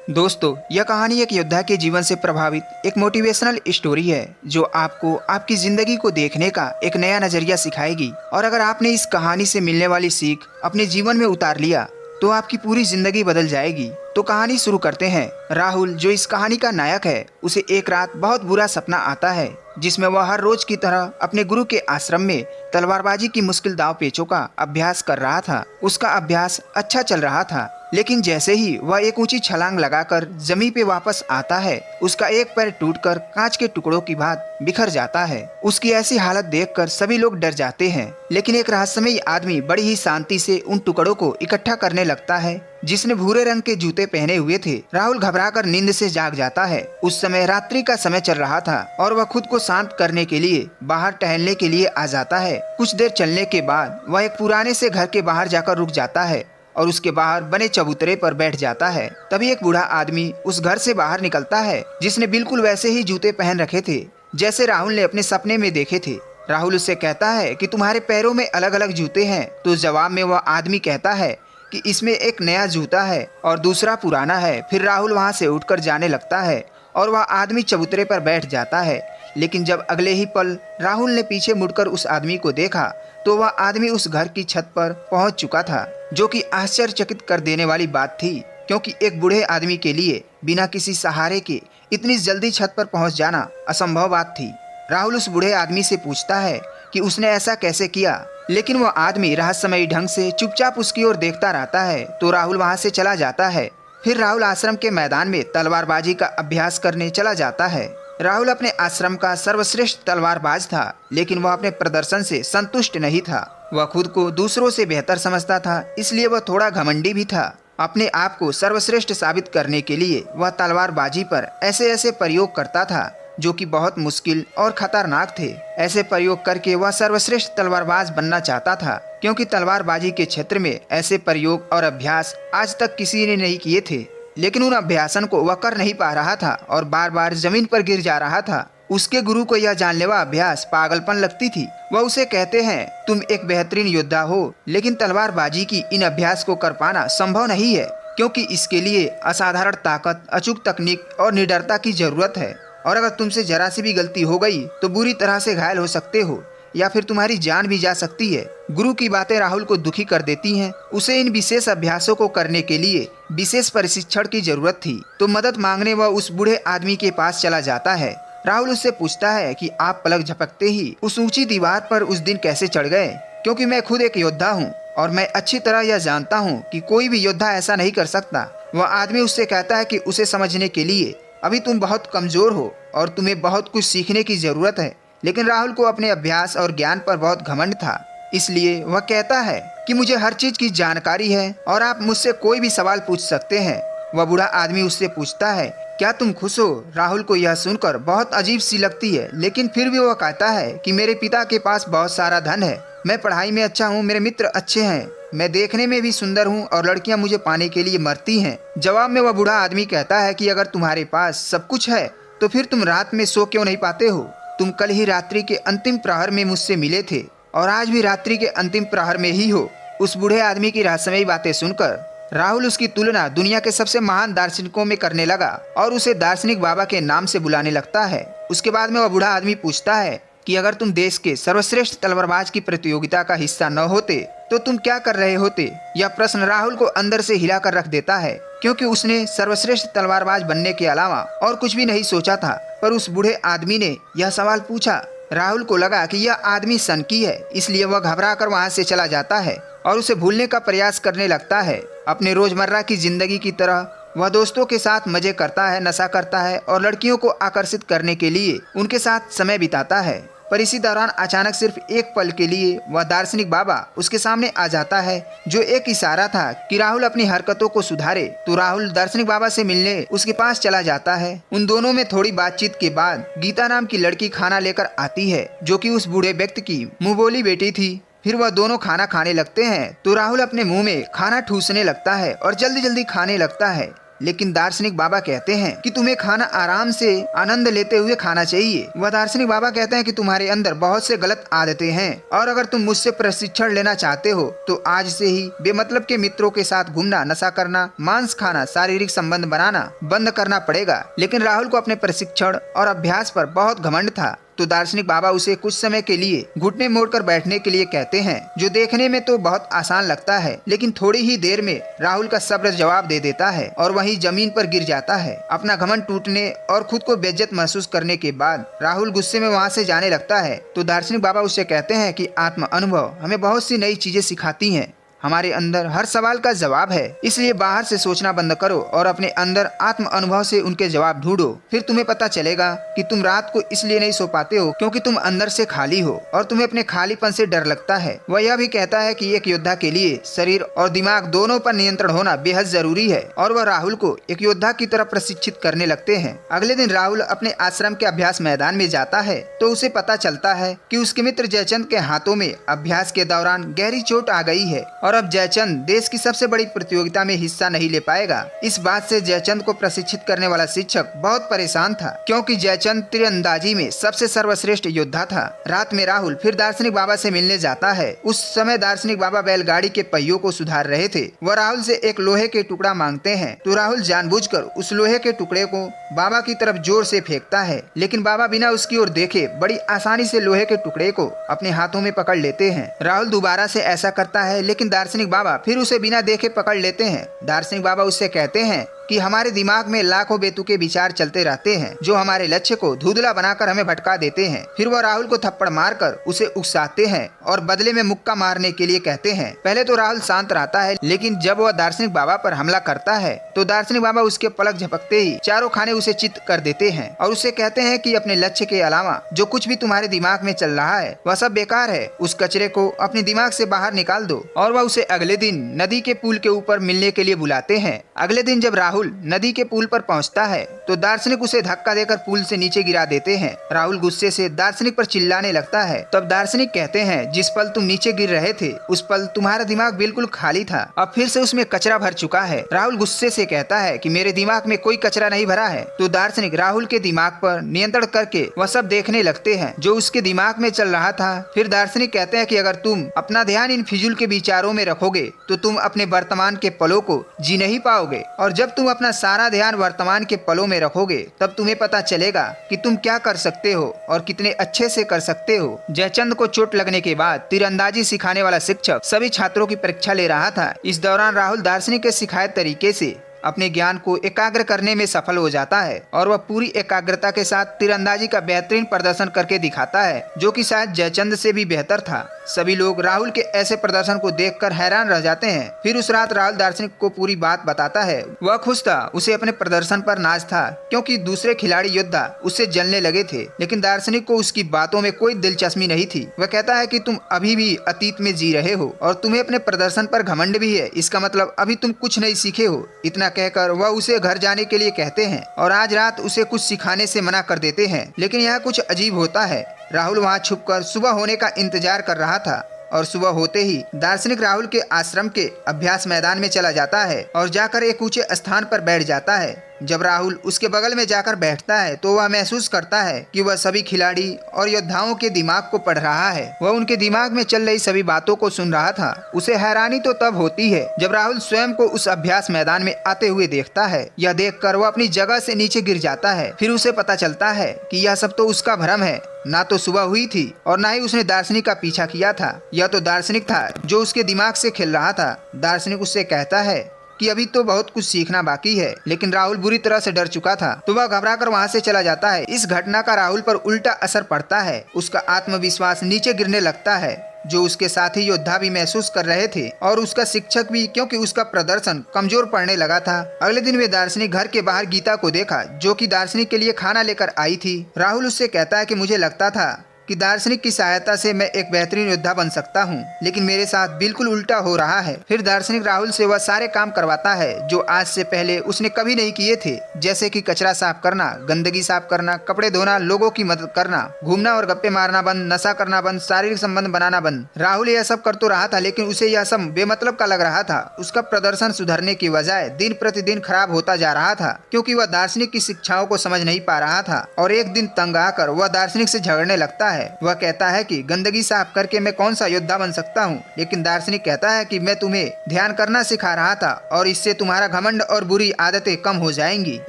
दोस्तों, यह कहानी एक योद्धा के जीवन से प्रभावित एक मोटिवेशनल स्टोरी है जो आपको आपकी जिंदगी को देखने का एक नया नजरिया सिखाएगी। और अगर आपने इस कहानी से मिलने वाली सीख अपने जीवन में उतार लिया तो आपकी पूरी जिंदगी बदल जाएगी। तो कहानी शुरू करते हैं। राहुल, जो इस कहानी का नायक है, उसे एक रात बहुत बुरा सपना आता है जिसमें वह हर रोज की तरह अपने गुरु के आश्रम में तलवारबाजी की मुश्किल दाव पेचों का अभ्यास कर रहा था। उसका अभ्यास अच्छा चल रहा था, लेकिन जैसे ही वह एक ऊंची छलांग लगाकर जमीन पे वापस आता है, उसका एक पैर टूटकर कांच के टुकड़ों की भांति बिखर जाता है। उसकी ऐसी हालत देखकर सभी लोग डर जाते हैं, लेकिन एक रहस्यमयी आदमी बड़ी ही शांति से उन टुकड़ों को इकट्ठा करने लगता है जिसने भूरे रंग के जूते पहने हुए थे। राहुल घबराकर नींद से जाग जाता है। उस समय रात्रि का समय चल रहा था और वह खुद को शांत करने के लिए बाहर टहलने के लिए आ जाता है। कुछ देर चलने के बाद वह एक पुराने से घर के बाहर जाकर रुक जाता है और उसके बाहर बने चबूतरे पर बैठ जाता है। तभी एक बूढ़ा आदमी उस घर से बाहर निकलता है जिसने बिल्कुल वैसे ही जूते पहन रखे थे जैसे राहुल ने अपने सपने में देखे थे। राहुल उससे कहता है कि तुम्हारे पैरों में अलग अलग जूते हैं। तो जवाब में वह आदमी कहता है कि इसमें एक नया जूता है और दूसरा पुराना है। फिर राहुल वहां से उठकर जाने लगता है और वह आदमी चबूतरे पर बैठ जाता है। लेकिन जब अगले ही पल राहुल ने पीछे मुड़कर उस आदमी को देखा तो वह आदमी उस घर की छत पर पहुंच चुका था, जो कि आश्चर्यचकित कर देने वाली बात थी, क्योंकि एक बूढ़े आदमी के लिए बिना किसी सहारे के इतनी जल्दी छत पर पहुंच जाना असंभव बात थी। राहुल उस बूढ़े आदमी से पूछता है कि उसने ऐसा कैसे किया, लेकिन वह आदमी रहस्यमयी ढंग से चुपचाप उसकी ओर देखता रहता है। तो राहुल वहां से चला जाता है। फिर राहुल आश्रम के मैदान में तलवारबाजी का अभ्यास करने चला जाता है। राहुल अपने आश्रम का सर्वश्रेष्ठ तलवारबाज था, लेकिन वह अपने प्रदर्शन से संतुष्ट नहीं था। वह खुद को दूसरों से बेहतर समझता था, इसलिए वह थोड़ा घमंडी भी था। अपने आप को सर्वश्रेष्ठ साबित करने के लिए वह तलवारबाजी पर ऐसे ऐसे प्रयोग करता था जो कि बहुत मुश्किल और खतरनाक थे। ऐसे प्रयोग करके वह सर्वश्रेष्ठ तलवारबाज बनना चाहता था, क्योंकि तलवारबाजी के क्षेत्र में ऐसे प्रयोग और अभ्यास आज तक किसी ने नहीं किए थे। लेकिन उन अभ्यासन को वह कर नहीं पा रहा था और बार बार जमीन पर गिर जा रहा था। उसके गुरु को यह जानलेवा अभ्यास पागलपन लगती थी। वह उसे कहते हैं, तुम एक बेहतरीन योद्धा हो, लेकिन तलवारबाजी की इन अभ्यास को कर पाना संभव नहीं है, क्योंकि इसके लिए असाधारण ताकत, अचूक तकनीक और निडरता की जरूरत है। और अगर तुमसे जरा सी भी गलती हो गई तो बुरी तरह से घायल हो सकते हो या फिर तुम्हारी जान भी जा सकती है। गुरु की बातें राहुल को दुखी कर देती हैं। उसे इन विशेष अभ्यासों को करने के लिए विशेष प्रशिक्षण की जरूरत थी। तो मदद मांगने वह उस बूढ़े आदमी के पास चला जाता है। राहुल उससे पूछता है कि आप पलक झपकते ही उस ऊंची दीवार पर उस दिन कैसे चढ़ गए, क्योंकि मैं खुद एक योद्धा हूँ और मैं अच्छी तरह यह जानता हूँ कि कोई भी योद्धा ऐसा नहीं कर सकता। वह आदमी उससे कहता है कि उसे समझने के लिए अभी तुम बहुत कमजोर हो और तुम्हें बहुत कुछ सीखने की जरूरत है। लेकिन राहुल को अपने अभ्यास और ज्ञान पर बहुत घमंड था, इसलिए वह कहता है कि मुझे हर चीज की जानकारी है और आप मुझसे कोई भी सवाल पूछ सकते हैं। वह बूढ़ा आदमी उससे पूछता है, क्या तुम खुश हो? राहुल को यह सुनकर बहुत अजीब सी लगती है, लेकिन फिर भी वह कहता है कि मेरे पिता के पास बहुत सारा धन है, मैं पढ़ाई में अच्छा हूँ, मेरे मित्र अच्छे हैं, मैं देखने में भी सुंदर हूँ और लड़कियाँ मुझे पाने के लिए मरती हैं। जवाब में वह बूढ़ा आदमी कहता है कि अगर तुम्हारे पास सब कुछ है तो फिर तुम रात में सो क्यों नहीं पाते हो? तुम कल ही रात्रि के अंतिम प्रहर में मुझसे मिले थे और आज भी रात्रि के अंतिम प्रहर में ही हो। उस बूढ़े आदमी की रहस्यमयी बातें सुनकर राहुल उसकी तुलना दुनिया के सबसे महान दार्शनिकों में करने लगा और उसे दार्शनिक बाबा के नाम से बुलाने लगता है। उसके बाद में वह बूढ़ा आदमी पूछता है कि अगर तुम देश के सर्वश्रेष्ठ तलवारबाज की प्रतियोगिता का हिस्सा न होते तो तुम क्या कर रहे होते? यह प्रश्न राहुल को अंदर से हिला कर रख देता है, क्योंकि उसने सर्वश्रेष्ठ तलवारबाज बनने के अलावा और कुछ भी नहीं सोचा था। पर उस बूढ़े आदमी ने यह सवाल पूछा। राहुल को लगा कि यह आदमी सनकी है, इसलिए वह घबरा कर वहाँ से चला जाता है और उसे भूलने का प्रयास करने लगता है। अपने रोजमर्रा की जिंदगी की तरह वह दोस्तों के साथ मजे करता है, नशा करता है और लड़कियों को आकर्षित करने के लिए उनके साथ समय बिताता है। पर इसी दौरान अचानक सिर्फ एक पल के लिए वह दार्शनिक बाबा उसके सामने आ जाता है, जो एक इशारा था कि राहुल अपनी हरकतों को सुधारे। तो राहुल दार्शनिक बाबा से मिलने उसके पास चला जाता है। उन दोनों में थोड़ी बातचीत के बाद गीता नाम की लड़की खाना लेकर आती है, जो कि उस बूढ़े व्यक्ति की मुंह बोली बेटी थी। फिर वह दोनों खाना खाने लगते हैं। तो राहुल अपने मुंह में खाना ठूसने लगता है और जल्दी जल्दी खाने लगता है। लेकिन दार्शनिक बाबा कहते हैं कि तुम्हें खाना आराम से आनंद लेते हुए खाना चाहिए। वह दार्शनिक बाबा कहते हैं कि तुम्हारे अंदर बहुत से गलत आदतें हैं और अगर तुम मुझसे प्रशिक्षण लेना चाहते हो तो आज से ही बेमतलब के मित्रों के साथ घूमना, नशा करना, मांस खाना, शारीरिक संबंध बनाना बंद करना पड़ेगा। लेकिन राहुल को अपने प्रशिक्षण और अभ्यास पर बहुत घमंड था, तो दार्शनिक बाबा उसे कुछ समय के लिए घुटने मोड़कर बैठने के लिए कहते हैं, जो देखने में तो बहुत आसान लगता है, लेकिन थोड़ी ही देर में राहुल का सब्र जवाब दे देता है और वहीं जमीन पर गिर जाता है। अपना घमंड टूटने और खुद को बेइज्जत महसूस करने के बाद राहुल गुस्से में वहाँ से जाने लगता है। तो दार्शनिक बाबा उससे कहते हैं कि आत्म अनुभव हमें बहुत सी नई चीजें सिखाती हैं। हमारे अंदर हर सवाल का जवाब है, इसलिए बाहर से सोचना बंद करो और अपने अंदर आत्म अनुभव से उनके जवाब ढूंढो। फिर तुम्हें पता चलेगा कि तुम रात को इसलिए नहीं सो पाते हो क्योंकि तुम अंदर से खाली हो और तुम्हें अपने खालीपन से डर लगता है। वह यह भी कहता है कि एक योद्धा के लिए शरीर और दिमाग दोनों पर नियंत्रण होना बेहद जरूरी है और वह राहुल को एक योद्धा की तरह प्रशिक्षित करने लगते हैं। अगले दिन राहुल अपने आश्रम के अभ्यास मैदान में जाता है तो उसे पता चलता है कि उसके मित्र जयचंद के हाथों में अभ्यास के दौरान गहरी चोट आ गई है और अब जयचंद देश की सबसे बड़ी प्रतियोगिता में हिस्सा नहीं ले पाएगा। इस बात से जयचंद को प्रशिक्षित करने वाला शिक्षक बहुत परेशान था क्योंकि जयचंद तीरंदाजी में सबसे सर्वश्रेष्ठ योद्धा था। रात में राहुल फिर दार्शनिक बाबा से मिलने जाता है। उस समय दार्शनिक बाबा बैलगाड़ी के पहियों को सुधार रहे थे। वह राहुल से एक लोहे के टुकड़ा मांगते हैं तो राहुल जानबूझकर उस लोहे के टुकड़े को बाबा की तरफ जोर से फेंकता है, लेकिन बाबा बिना उसकी ओर देखे बड़ी आसानी से लोहे के टुकड़े को अपने हाथों में पकड़ लेते हैं। राहुल दोबारा से ऐसा करता है, लेकिन दार्शनिक बाबा फिर उसे बिना देखे पकड़ लेते हैं। दार्शनिक बाबा उससे कहते हैं कि हमारे दिमाग में लाखों बेतुके विचार चलते रहते हैं जो हमारे लक्ष्य को धुंधला बनाकर हमें भटका देते हैं। फिर वह राहुल को थप्पड़ मारकर उसे उकसाते हैं और बदले में मुक्का मारने के लिए कहते हैं। पहले तो राहुल शांत रहता है, लेकिन जब वह दार्शनिक बाबा पर हमला करता है तो दार्शनिक बाबा उसके पलक झपकते ही चारों खाने उसे चित कर देते हैं और उससे कहते हैं कि अपने लक्ष्य के अलावा जो कुछ भी तुम्हारे दिमाग में चल रहा है वह सब बेकार है। उस कचरे को अपने दिमाग से बाहर निकाल दो। और वह उसे अगले दिन नदी के पुल के ऊपर मिलने के लिए बुलाते हैं। अगले दिन जब राहुल नदी के पुल पर पहुंचता है तो दार्शनिक उसे धक्का देकर पुल से नीचे गिरा देते हैं। राहुल गुस्से से दार्शनिक पर चिल्लाने लगता है। तब दार्शनिक कहते हैं, जिस पल तुम नीचे गिर रहे थे उस पल तुम्हारा दिमाग बिल्कुल खाली था, अब फिर से उसमें कचरा भर चुका है। राहुल गुस्से से कहता है कि मेरे दिमाग में कोई कचरा नहीं भरा है। तो दार्शनिक राहुल के दिमाग पर नियंत्रण करके वह सब देखने लगते हैं जो उसके दिमाग में चल रहा था। फिर दार्शनिक कहते हैं कि अगर तुम अपना ध्यान इन फिजूल के विचारों में रखोगे तो तुम अपने वर्तमान के पलों को जी नहीं पाओगे, और जब तुम अपना सारा ध्यान वर्तमान के पलों में रखोगे तब तुम्हें पता चलेगा कि तुम क्या कर सकते हो और कितने अच्छे से कर सकते हो। जयचंद को चोट लगने के बाद तीरंदाजी सिखाने वाला शिक्षक सभी छात्रों की परीक्षा ले रहा था। इस दौरान राहुल दार्शनिक के सिखाए तरीके से अपने ज्ञान को एकाग्र करने में सफल हो जाता है और वह पूरी एकाग्रता के साथ तीरंदाजी का बेहतरीन प्रदर्शन करके दिखाता है, जो कि शायद जयचंद से भी बेहतर था। सभी लोग राहुल के ऐसे प्रदर्शन को देखकर हैरान रह जाते हैं। फिर उस रात राहुल दार्शनिक को पूरी बात बताता है। वह खुश था, उसे अपने प्रदर्शन पर नाज था क्योंकि दूसरे खिलाड़ी योद्धा उससे जलने लगे थे, लेकिन दार्शनिक को उसकी बातों में कोई दिलचस्पी नहीं थी। वह कहता है कि तुम अभी भी अतीत में जी रहे हो और तुम्हें अपने प्रदर्शन पर घमंड भी है, इसका मतलब अभी तुम कुछ नहीं सीखे हो। इतना कहकर वह उसे घर जाने के लिए कहते हैं और आज रात उसे कुछ सिखाने से मना कर देते हैं। लेकिन यह कुछ अजीब होता है। राहुल वहां छुपकर सुबह होने का इंतजार कर रहा था और सुबह होते ही दार्शनिक राहुल के आश्रम के अभ्यास मैदान में चला जाता है और जाकर एक ऊंचे स्थान पर बैठ जाता है। जब राहुल उसके बगल में जाकर बैठता है तो वह महसूस करता है कि वह सभी खिलाड़ी और योद्धाओं के दिमाग को पढ़ रहा है। वह उनके दिमाग में चल रही सभी बातों को सुन रहा था। उसे हैरानी तो तब होती है जब राहुल स्वयं को उस अभ्यास मैदान में आते हुए देखता है। यह देखकर वह अपनी जगह से नीचे गिर जाता है। फिर उसे पता चलता है कि यह सब तो उसका भ्रम है। ना तो सुबह हुई थी और ना ही उसने दार्शनिक का पीछा किया था। यह तो दार्शनिक था जो उसके दिमाग से खेल रहा था। दार्शनिक उससे कहता है कि अभी तो बहुत कुछ सीखना बाकी है, लेकिन राहुल बुरी तरह से डर चुका था तो वह घबराकर वहां से चला जाता है। इस घटना का राहुल पर उल्टा असर पड़ता है। उसका आत्मविश्वास नीचे गिरने लगता है, जो उसके साथी योद्धा भी महसूस कर रहे थे और उसका शिक्षक भी, क्योंकि उसका प्रदर्शन कमजोर पड़ने लगा था। अगले दिन वे दार्शनिक घर के बाहर गीता को देखा, जो कि दार्शनिक के लिए खाना लेकर आई थी। राहुल उससे कहता है कि मुझे लगता था कि दार्शनिक की सहायता से मैं एक बेहतरीन योद्धा बन सकता हूँ, लेकिन मेरे साथ बिल्कुल उल्टा हो रहा है। फिर दार्शनिक राहुल से वह सारे काम करवाता है जो आज से पहले उसने कभी नहीं किए थे, जैसे कि कचरा साफ करना, गंदगी साफ करना, कपड़े धोना, लोगों की मदद करना, घूमना और गप्पे मारना बंद, नशा करना बंद, शारीरिक संबंध बनाना बंद। राहुल यह सब कर तो रहा था, लेकिन उसे यह सब बेमतलब का लग रहा था। उसका प्रदर्शन सुधरने की बजाय दिन प्रतिदिन खराब होता जा रहा था, क्योंकि वह दार्शनिक की शिक्षाओं को समझ नहीं पा रहा था। और एक दिन तंग आकर वह दार्शनिक से झगड़ने लगता है। वह कहता है कि गंदगी साफ करके मैं कौन सा योद्धा बन सकता हूँ, लेकिन दार्शनिक कहता है कि मैं तुम्हें ध्यान करना सिखा रहा था और इससे तुम्हारा घमंड और बुरी आदतें कम हो जाएंगी।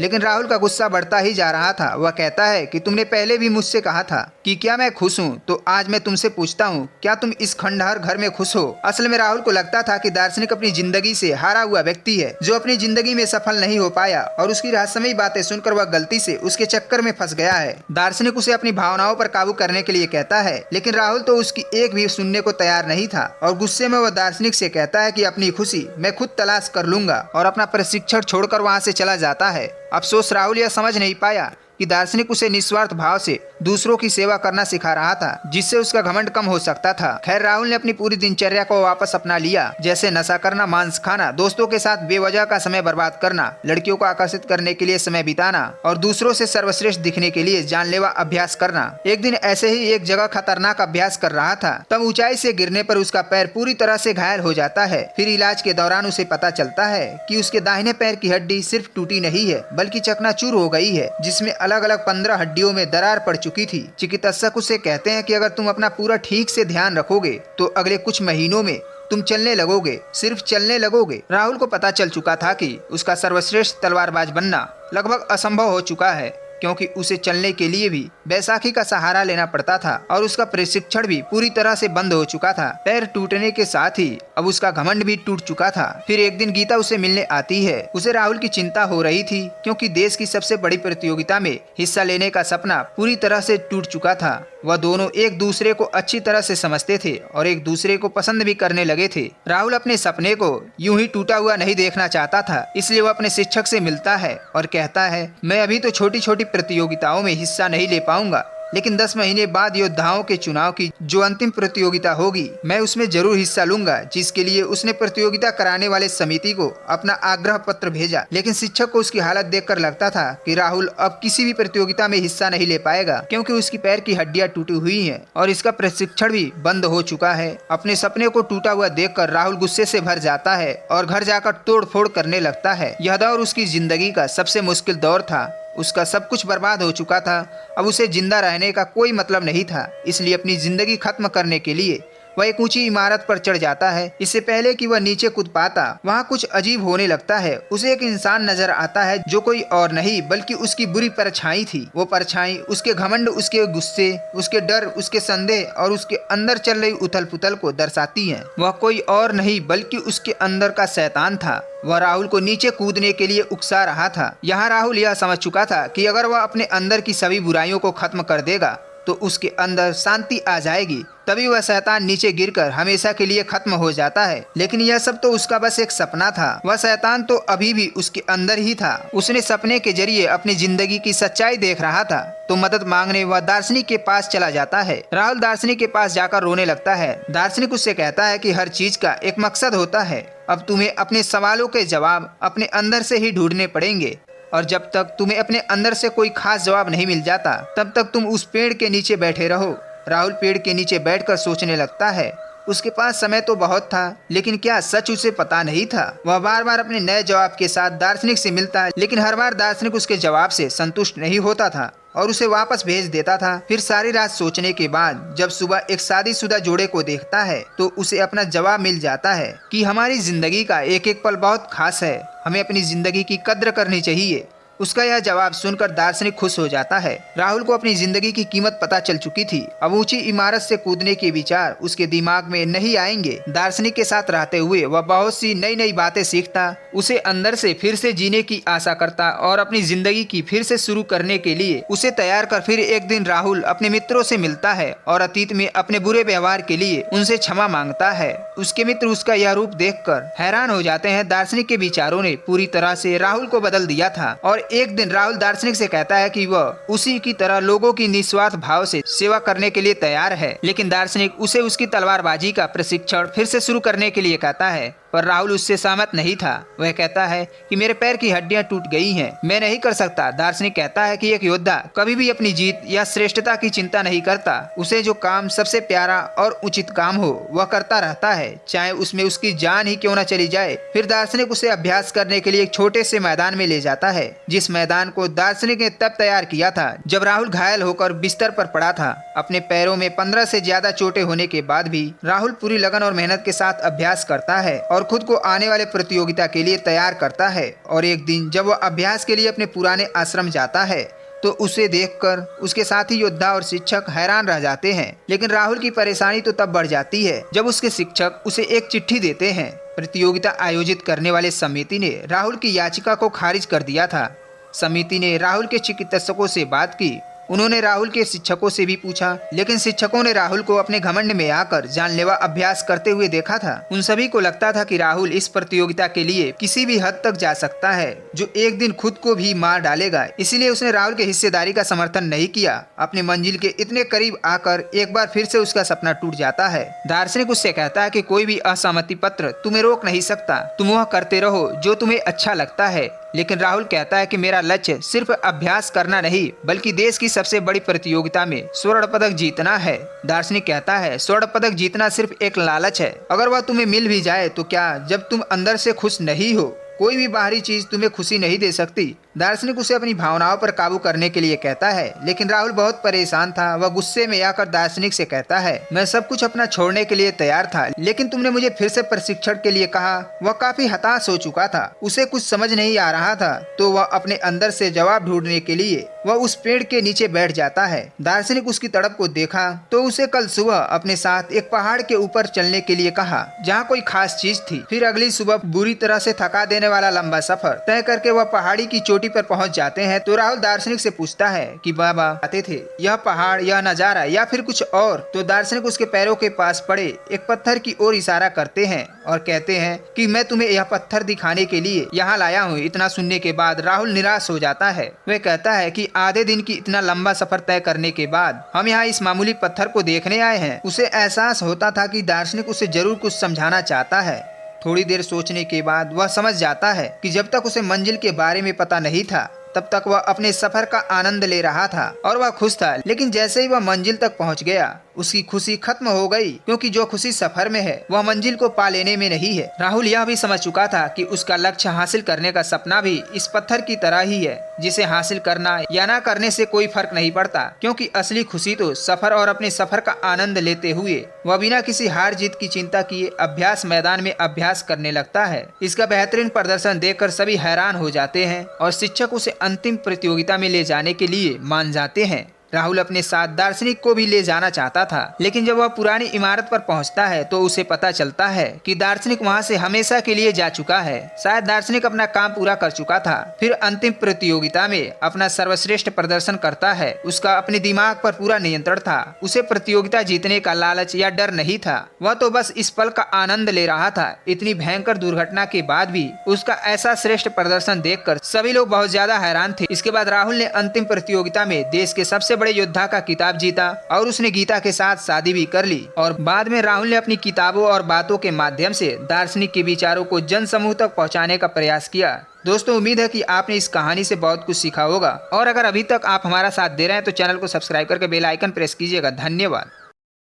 लेकिन राहुल का गुस्सा बढ़ता ही जा रहा था। वह कहता है कि तुमने पहले भी मुझसे कहा था कि क्या मैं खुश हूँ, तो आज मैं तुमसे पूछता हूँ, क्या तुम इस खंडहर घर में खुश हो? असल में राहुल को लगता था कि दार्शनिक अपनी जिंदगी से हारा हुआ व्यक्ति है, जो अपनी जिंदगी में सफल नहीं हो पाया, और उसकी रहस्यमयी बातें सुनकर वह गलती से उसके चक्कर में फंस गया है। दार्शनिक उसे अपनी भावनाओं पर काबू करने के लिए कहता है, लेकिन राहुल तो उसकी एक भी सुनने को तैयार नहीं था और गुस्से में वह दार्शनिक से कहता है कि अपनी खुशी मैं खुद तलाश कर लूंगा, और अपना प्रशिक्षण छोड़कर वहां से चला जाता है। अफसोस राहुल यह समझ नहीं पाया कि दार्शनिक उसे निस्वार्थ भाव से दूसरों की सेवा करना सिखा रहा था, जिससे उसका घमंड कम हो सकता था। खैर, राहुल ने अपनी पूरी दिनचर्या को वापस अपना लिया, जैसे नशा करना, मांस खाना, दोस्तों के साथ बेवजह का समय बर्बाद करना, लड़कियों को आकर्षित करने के लिए समय बिताना और दूसरों से सर्वश्रेष्ठ दिखने के लिए जानलेवा अभ्यास करना। एक दिन ऐसे ही एक जगह खतरनाक अभ्यास कर रहा था, तब ऊंचाई से गिरने पर उसका पैर पूरी तरह से घायल हो जाता है। फिर इलाज के दौरान उसे पता चलता है कि उसके दाहिने पैर की हड्डी सिर्फ टूटी नहीं है, बल्कि चकनाचूर हो गई है, जिसमें अलग अलग 15 हड्डियों में दरार पड़ चुकी थी। चिकित्सक उसे कहते हैं कि अगर तुम अपना पूरा ठीक से ध्यान रखोगे तो अगले कुछ महीनों में तुम चलने लगोगे, सिर्फ चलने लगोगे। राहुल को पता चल चुका था कि उसका सर्वश्रेष्ठ तलवारबाज बनना लगभग असंभव हो चुका है, क्योंकि उसे चलने के लिए भी बैसाखी का सहारा लेना पड़ता था और उसका प्रशिक्षण भी पूरी तरह से बंद हो चुका था। पैर टूटने के साथ ही अब उसका घमंड भी टूट चुका था। फिर एक दिन गीता उसे मिलने आती है। उसे राहुल की चिंता हो रही थी, क्योंकि देश की सबसे बड़ी प्रतियोगिता में हिस्सा लेने का सपना पूरी तरह से टूट चुका था। वह दोनों एक दूसरे को अच्छी तरह से समझते थे और एक दूसरे को पसंद भी करने लगे थे। राहुल अपने सपने को यूं ही टूटा हुआ नहीं देखना चाहता था, इसलिए वह अपने शिक्षक से मिलता है और कहता है, मैं अभी तो छोटी छोटी प्रतियोगिताओं में हिस्सा नहीं ले पाऊंगा, लेकिन 10 महीने बाद योद्धाओं के चुनाव की जो अंतिम प्रतियोगिता होगी, मैं उसमें जरूर हिस्सा लूंगा, जिसके लिए उसने प्रतियोगिता कराने वाले समिति को अपना आग्रह पत्र भेजा। लेकिन शिक्षक को उसकी हालत देखकर लगता था कि राहुल अब किसी भी प्रतियोगिता में हिस्सा नहीं ले पाएगा, क्योंकि उसकी पैर की हड्डियां टूटी हुई हैं और इसका प्रशिक्षण भी बंद हो चुका है। अपने सपने को टूटा हुआ देखकर राहुल गुस्से से भर जाता है और घर जाकर तोड़ फोड़ करने लगता है। यह दौर उसकी जिंदगी का सबसे मुश्किल दौर था। उसका सब कुछ बर्बाद हो चुका था। अब उसे जिंदा रहने का कोई मतलब नहीं था, इसलिए अपनी जिंदगी खत्म करने के लिए वह एक ऊंची इमारत पर चढ़ जाता है। इससे पहले कि वह नीचे कूद पाता, वहाँ कुछ अजीब होने लगता है। उसे एक इंसान नजर आता है जो कोई और नहीं बल्कि उसकी बुरी परछाई थी। वो परछाई उसके घमंड, उसके गुस्से, उसके डर, उसके संदेह और उसके अंदर चल रही उथल पुथल को दर्शाती है। वह कोई और नहीं बल्कि उसके अंदर का शैतान था। वह राहुल को नीचे कूदने के लिए उकसा रहा था। यहाँ राहुल यह समझ चुका था कि अगर वह अपने अंदर की सभी बुराइयों को खत्म कर देगा तो उसके अंदर शांति आ जाएगी। तभी वह शैतान नीचे गिरकर हमेशा के लिए खत्म हो जाता है। लेकिन यह सब तो उसका बस एक सपना था। वह शैतान तो अभी भी उसके अंदर ही था। उसने सपने के जरिए अपनी जिंदगी की सच्चाई देख रहा था। तो मदद मांगने वह दार्शनिक के पास चला जाता है। राहुल दार्शनिक के पास जाकर रोने लगता है। दार्शनिक उससे कहता है कि हर चीज का एक मकसद होता है। अब तुम्हें अपने सवालों के जवाब अपने अंदर से ही ढूंढने पड़ेंगे, और जब तक तुम्हें अपने अंदर से कोई खास जवाब नहीं मिल जाता, तब तक तुम उस पेड़ के नीचे बैठे रहो। राहुल पेड़ के नीचे बैठकर सोचने लगता है। उसके पास समय तो बहुत था, लेकिन क्या सच उसे पता नहीं था? वह बार बार अपने नए जवाब के साथ दार्शनिक से मिलता है, लेकिन हर बार दार्शनिक उसके जवाब से संतुष्ट नहीं होता था और उसे वापस भेज देता था। फिर सारी रात सोचने के बाद जब सुबह एक शादीशुदा जोड़े को देखता है तो उसे अपना जवाब मिल जाता है कि हमारी जिंदगी का एक एक पल बहुत खास है, हमें अपनी जिंदगी की कद्र करनी चाहिए। उसका यह जवाब सुनकर दार्शनिक खुश हो जाता है। राहुल को अपनी जिंदगी की कीमत पता चल चुकी थी। अब ऊंची इमारत से कूदने के विचार उसके दिमाग में नहीं आएंगे। दार्शनिक के साथ रहते हुए वह बहुत सी नई नई बातें सीखता, उसे अंदर से फिर से जीने की आशा करता और अपनी जिंदगी की फिर से शुरू करने के लिए उसे तैयार कर फिर एक दिन राहुल अपने मित्रों से मिलता है और अतीत में अपने बुरे व्यवहार के लिए उनसे क्षमा मांगता है। उसके मित्र उसका यह रूप देखकर हैरान हो जाते हैं। दार्शनिक के विचारों ने पूरी तरह से राहुल को बदल दिया था और एक दिन राहुल दार्शनिक से कहता है कि वह उसी की तरह लोगों की निस्वार्थ भाव से सेवा करने के लिए तैयार है, लेकिन दार्शनिक उसे उसकी तलवारबाजी का प्रशिक्षण फिर से शुरू करने के लिए कहता है। पर राहुल उससे सहमत नहीं था। वह कहता है कि मेरे पैर की हड्डियां टूट गई हैं, मैं नहीं कर सकता। दार्शनिक कहता है कि एक योद्धा कभी भी अपनी जीत या श्रेष्ठता की चिंता नहीं करता। उसे जो काम सबसे प्यारा और उचित काम हो वह करता रहता है, चाहे उसमें उसकी जान ही क्यों न चली जाए। फिर दार्शनिक उसे अभ्यास करने के लिए एक छोटे से मैदान में ले जाता है, जिस मैदान को दार्शनिक ने तब तैयार किया था जब राहुल घायल होकर बिस्तर पर पड़ा था। अपने पैरों में 15 से ज्यादा चोटें होने के बाद भी राहुल पूरी लगन और मेहनत के साथ अभ्यास करता है और खुद को आने वाले प्रतियोगिता के लिए तैयार करता है। और एक दिन जब वह अभ्यास के लिए अपने पुराने आश्रम जाता है तो उसे देखकर उसके साथी योद्धा और शिक्षक हैरान रह जाते हैं। लेकिन राहुल की परेशानी तो तब बढ़ जाती है जब उसके शिक्षक उसे एक चिट्ठी देते हैं। प्रतियोगिता आयोजित करने वाले समिति ने राहुल की याचिका को खारिज कर दिया था। समिति ने राहुल के चिकित्सकों से बात की, उन्होंने राहुल के शिक्षकों से भी पूछा, लेकिन शिक्षकों ने राहुल को अपने घमंड में आकर जानलेवा अभ्यास करते हुए देखा था। उन सभी को लगता था कि राहुल इस प्रतियोगिता के लिए किसी भी हद तक जा सकता है, जो एक दिन खुद को भी मार डालेगा। इसीलिए उसने राहुल के हिस्सेदारी का समर्थन नहीं किया। अपनी मंजिल के इतने करीब आकर एक बार फिर से उसका सपना टूट जाता है। दार्शनिक उससे कहता है कि कोई भी असहमति पत्र तुम्हें रोक नहीं सकता, तुम वह करते रहो जो तुम्हें अच्छा लगता है। लेकिन राहुल कहता है कि मेरा लक्ष्य सिर्फ अभ्यास करना नहीं, बल्कि देश की सबसे बड़ी प्रतियोगिता में स्वर्ण पदक जीतना है। दार्शनिक कहता है स्वर्ण पदक जीतना सिर्फ एक लालच है, अगर वह तुम्हें मिल भी जाए तो क्या, जब तुम अंदर से खुश नहीं हो कोई भी बाहरी चीज तुम्हें खुशी नहीं दे सकती। दार्शनिक उसे अपनी भावनाओं पर काबू करने के लिए कहता है, लेकिन राहुल बहुत परेशान था। वह गुस्से में आकर दार्शनिक से कहता है, मैं सब कुछ अपना छोड़ने के लिए तैयार था, लेकिन तुमने मुझे फिर से प्रशिक्षण के लिए कहा। वह काफी हताश हो चुका था, उसे कुछ समझ नहीं आ रहा था, तो वह अपने अंदर से जवाब ढूंढने के लिए वह उस पेड़ के नीचे बैठ जाता है। दार्शनिक उसकी तड़प को देखा तो उसे कल सुबह अपने साथ एक पहाड़ के ऊपर चलने के लिए कहा, जहाँ कोई खास चीज थी। फिर अगली सुबह बुरी तरह से थका देने वाला लंबा सफर तय करके वह पहाड़ी की चोटी पर पहुंच जाते हैं। तो राहुल दार्शनिक से पूछता है कि बाबा आते थे, यह पहाड़, यह नजारा या फिर कुछ और? तो दार्शनिक उसके पैरों के पास पड़े एक पत्थर की ओर इशारा करते हैं और कहते हैं कि मैं तुम्हें यह पत्थर दिखाने के लिए यहाँ लाया हूँ। इतना सुनने के बाद राहुल निराश हो जाता है। वह कहता है कि आधे दिन की इतना लंबा सफर तय करने के बाद हम यहाँ इस मामूली पत्थर को देखने आए हैं। उसे एहसास होता था कि दार्शनिक उसे जरूर कुछ समझाना चाहता है। थोड़ी देर सोचने के बाद वह समझ जाता है कि जब तक उसे मंजिल के बारे में पता नहीं था तब तक वह अपने सफर का आनंद ले रहा था और वह खुश था। लेकिन जैसे ही वह मंजिल तक पहुंच गया उसकी खुशी खत्म हो गई, क्योंकि जो खुशी सफर में है वह मंजिल को पा लेने में नहीं है। राहुल यह भी समझ चुका था कि उसका लक्ष्य हासिल करने का सपना भी इस पत्थर की तरह ही है, जिसे हासिल करना या ना करने से कोई फर्क नहीं पड़ता, क्योंकि असली खुशी तो सफर और अपने सफर का आनंद लेते हुए वह बिना किसी हार जीत की चिंता किए अभ्यास मैदान में अभ्यास करने लगता है। इसका बेहतरीन प्रदर्शन देखकर सभी हैरान हो जाते हैं और शिक्षक उसे अंतिम प्रतियोगिता में ले जाने के लिए मान जाते हैं। राहुल अपने साथ दार्शनिक को भी ले जाना चाहता था, लेकिन जब वह पुरानी इमारत पर पहुंचता है तो उसे पता चलता है कि दार्शनिक वहां से हमेशा के लिए जा चुका है। शायद दार्शनिक अपना काम पूरा कर चुका था। फिर अंतिम प्रतियोगिता में अपना सर्वश्रेष्ठ प्रदर्शन करता है। उसका अपने दिमाग पर पूरा नियंत्रण था। उसे प्रतियोगिता जीतने का लालच या डर नहीं था, वह तो बस इस पल का आनंद ले रहा था। इतनी भयंकर दुर्घटना के बाद भी उसका ऐसा श्रेष्ठ प्रदर्शन देखकर सभी लोग बहुत ज्यादा हैरान थे। इसके बाद राहुल ने अंतिम प्रतियोगिता में देश के सबसे बड़े योद्धा का किताब जीता और उसने गीता के साथ शादी भी कर ली। और बाद में राहुल ने अपनी किताबों और बातों के माध्यम से दार्शनिक के विचारों को जन समूह तक पहुंचाने का प्रयास किया। दोस्तों, उम्मीद है कि आपने इस कहानी से बहुत कुछ सीखा होगा और अगर अभी तक आप हमारा साथ दे रहे हैं तो चैनल को सब्सक्राइब करके बेल आइकन प्रेस कीजिएगा। धन्यवाद।